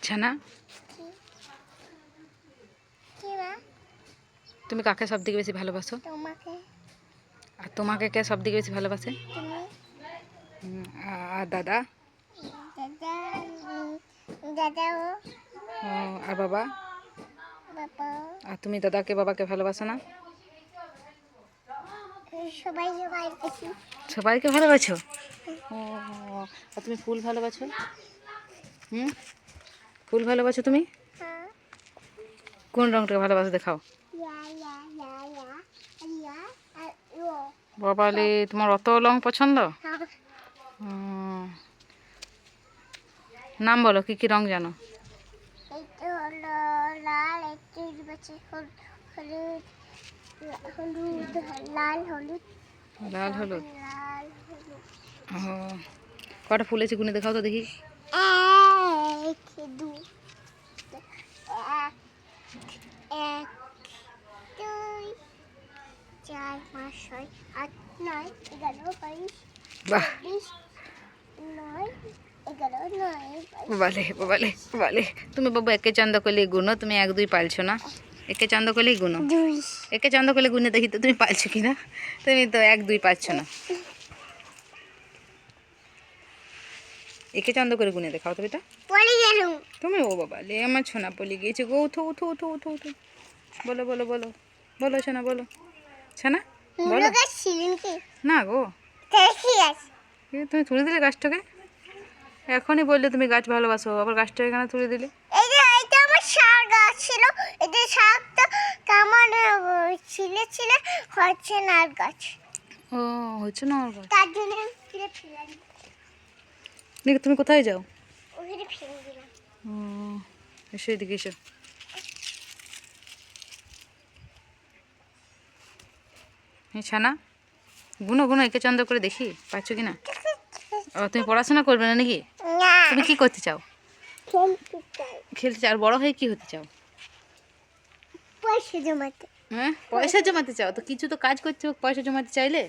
ছানা, তুমি কাকে সব থেকে বেশি ভালোবাসো? আর তোমাকে কে সব থেকে বেশি ভালোবাসে? আর দাদা? ও, আর বাবা? আর তুমি দাদাকে বাবাকে ভালোবাসো না? সবাইকে ভালোবাসো? ও, আর তুমি ফুল ভালোবাসো? ফুল ভালোবাসো তুমি? কোন রংটাকে ভালোবাসো দেখাও। বাবালে, তোমার অত রং পছন্দ? নাম বলো, কি কি রং জানো? লাল হলুদ। ও, কটা ফুল আছে গুনে দেখাও তো দেখি। 1 2 1 2 4 5 6 8 9 11 22 বাহ, 20 9 11 9 বাবালে বাবালে বাবালে, তুমি বাবু একে চন্দ করলে গুনো, তুমি 1 2 পালছো না। একে চন্দ করলেই গুনো, 2 একে চন্দ করলে গুনে দেখি তো তুমি পালছো কিনা। তুমি তো 1 2 পাচ্ছ না। একে চন্দ করে গুনে দেখাও তো বেটা। পড়ে গেল তুমি, ও বাবা লে, আমার সোনা পলি গিয়েছে গো। উঠো উঠো উঠো উঠো উঠো, বলো বলো বলো বলো সোনা, বলো সোনা বলো। গাছ ছিলেন কি না গো, দেখি আছে তুমি তুলে দিলে গাছটাকে। এখনই বললে তুমি গাছ ভালোবাসো, আবার গাছটাকে কেন তুলে দিলে? এই যে এটা আমার শাক গাছ ছিল, এটা শাকটা কেমন ছিল হচ্ছে না আর গাছ। ও, হচ্ছে না আমার গাছ। তার জন্য আমি ফিরে ফেলে দেখি তুমি কোথায় যাও? ওখানে ফেলে দিলাম। ও, এসো এদিকে এসো। ছানা, গুনো গুনো, একে চন্দ্র করে দেখি পাচ্ছ কি না। ও, তুমি পড়াশোনা করবে না নাকি? না, তুমি কি করতে চাও? খেলতে চাই, খেলতে চাও? আর বড় হয়ে কি হতে চাও? পয়সা জমাতে। হ্যাঁ, পয়সা জমাতে চাও? তো কিছু তো কাজ করতে হবে পয়সা জমাতে চাইলে।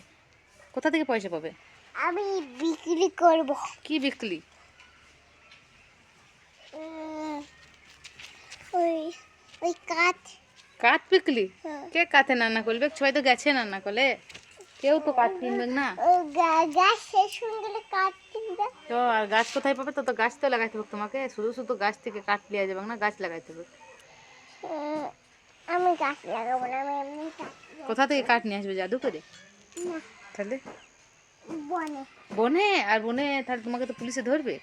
কোথা থেকে পয়সা পাবে? আমি বিক্রি করব। কি বিক্রি? ওই ওই কাঠ। কাঠ বিক্রি? হ্যাঁ। কে কাঠে রান্না করবে? সবাই তো গেছে রান্না করলে, কেউ তো কাঠ কিনবে না। গাছ শেষ হয়ে গেলে কাঠ কিনবে। তো আর গাছ কোথায় পাবে? তো গাছ তো লাগাইতে হবে তোমাকে, শুধু শুধু গাছ থেকে কাঠ লিয়ে যাবে না, গাছ লাগাইতে হবে। আমি গাছ লাগাবো না, আমি এমনি কোথা থেকে কাঠ নিয়ে আসবে, জাদু করে? না, তাহলে বনে। বনে? আর বনে তাহলে তোমাকে তো পুলিশে ধরবে,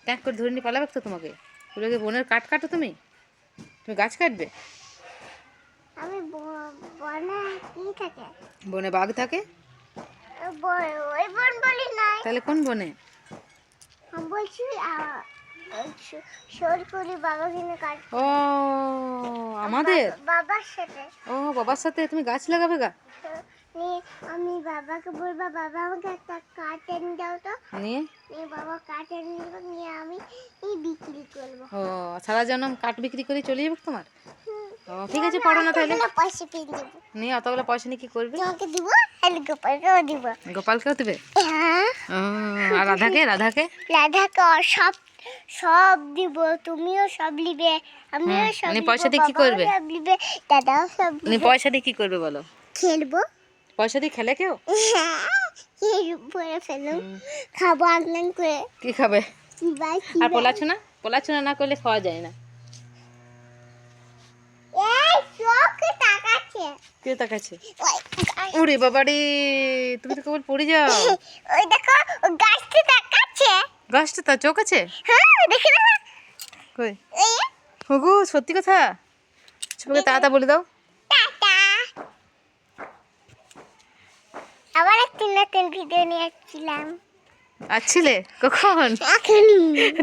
ট্যাঙ্ক করে ধরে নিয়ে পালাবে তো তোমাকে। পুলিশে বনের কাঠ কাটো তুমি? তুমি গাছ কাটবে? আমি বনে কি থাকে? বনে বাঘ থাকে। ওই বন বলি নাই, তাহলে কোন বনে? আমি বলছি সরকারি বাবা কিনে কাঠ। ও, আমাদের বাবার সাথে। ও, বাবার সাথে তুমি গাছ লাগাবে গা? নিয়ে আমি বাবাকে বলবো, বাবা আমাকে একটা কাঠ এনে দাও তো। নিয়ে বাবা কাঠ এনে দেবো, নিয়ে আমি বিক্রি করবো। ও, সারা জন্ম কাঠ বিক্রি করে চলে যাবে তোমার? ও, ঠিক আছে, পড়ো না তাহলে। পয়সা পেয়ে দেবো, নিয়ে অতগুলো পয়সা নিয়ে কি করবে? তোমাকে দিব আর গোপালকেও দিব। গোপালকেও দেবে? হ্যাঁ। ও, আর রাধাকে? রাধাকে রাধাকে সব সব দিব, তুমিও সব নিবে, আমিও সব উনি নিব, পয়সা দিয়ে কি করবে? সব নিবে, দাদাও সব উনি নিবে। পয়সা দিয়ে কি করবে বলো? খেলবো। পয়সা দিয়ে খেলে কেউ? পরে ফেলুন, খাবো আনলাম করে। কি খাবে? কিবাই আর পড়াশোনা? পড়াশোনা না করলে খাওয়া যায় না। এই চোখে তাকাচ্ছে। কে তাকাচ্ছে? ওরে বাবারে, তুমি তো কেবল পড়ে যাও। ওই দেখো, গাছটা তাকাচ্ছে। গাছটা তার চোখ আছে? হ্যাঁ, দেখে না। কই? এই হুগু, সত্যি কথা? সবাইকে তাড়াতাড়ি বলে দাও। টাটা। আবার একটা নতুন ভিডিও নিয়ে আসছিলাম। আসছিলে কখন? এখনই।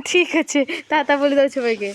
ঠিক আছে, তাড়াতাড়ি বলে দাও সবাইকে।